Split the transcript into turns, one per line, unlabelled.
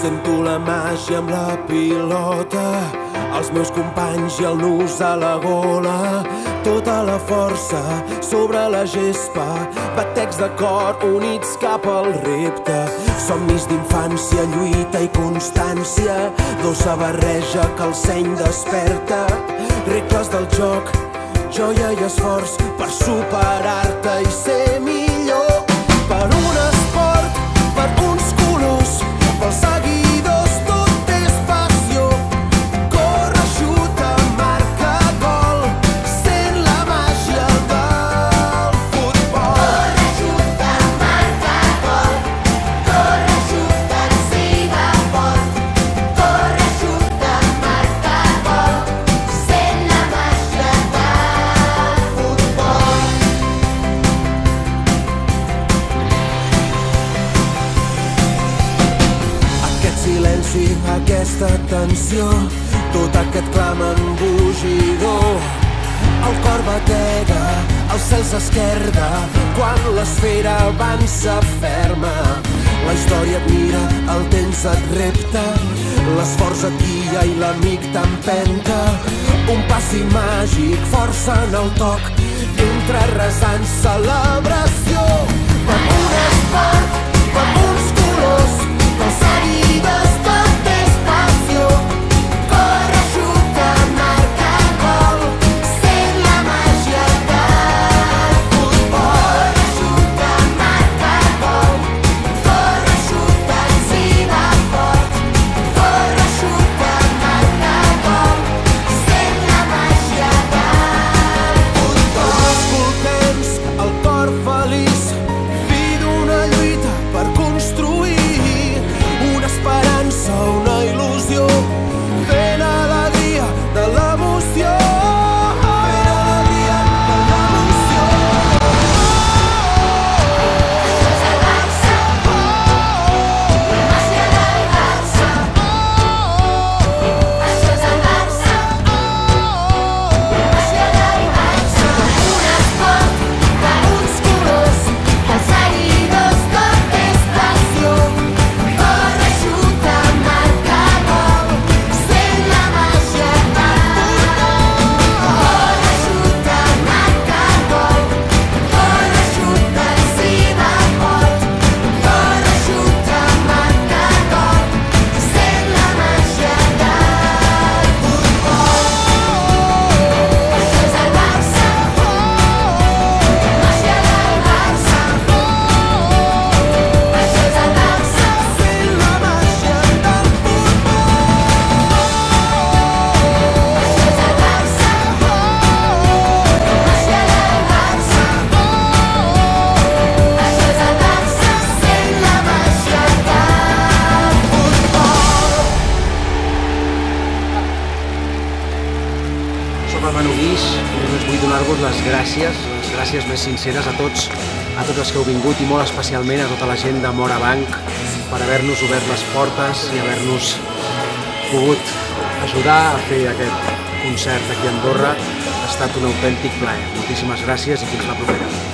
Sento la màgia amb la pilota, els meus companys i el nus a la gola. Tota la força sobre la gespa, batecs de cor units cap al repte. Somnis d'infància, lluita i constància, dolça barreja que el seny desperta. Regles del joc, joia i esforç per superar-te i ser millor. Per un esport, per uns colors, pels seguidors tot és passió. Corre, xuta, marca gol, sent la màgia del futbol.
Corre, xuta, marca gol, corre, xuta, enciba fort. Corre, xuta, marca gol, sent la màgia del futbol.
Aquest silenci, aquesta tensió, tot aquest clam embogidor. El cor batega, el cel s'esquerda, quan l'esfera avança ferma. La història et mira, el temps et repta, l'esforç et guia i l'amic t'empenta. Un passi màgic, força en el toc, entra resant celebració. Per un esport, per uns colors, pels seguidors tot és passió.
Corre, xuta, marca gol, sent la màgia del futbol. Corre, xuta, marca gol, corre, xuta, enciba fort. Corre, xuta, marca gol, sent la màgia del futbol.
Escoltem-nos el cor feliç, fi d'una lluita per construir una esperança, una il·lusió, fent alegria de l'emoció. Fent alegria de l'emoció.
Això és el Barça, la màgia del Barça. Això és el Barça, la màgia del Barça. Un esport, per uns colors, pels seguidors tot és passió. Corre, xuta, marca gol, sent la màgia del futbol. Corre, xuta, marca gol, corre, xuta, enciba fort. Corre, xuta, marca gol, sent la màgia del futbol. Això és el Barça, la màgia del Barça. Això és el Barça,
Fent la màgia del futbol.
això és el Barça, la màgia del Barça. Això és el Barça, sent la màgia del futbol.
Soc el Manu Guix i només vull donar-vos les gràcies més sinceres a tots els que heu vingut i molt especialment a tota la gent de Morabanc per haver-nos obert les portes i haver-nos pogut ajudar a fer aquest concert aquí a Andorra. Ha estat un autèntic plaer. Moltíssimes gràcies i fins la propera.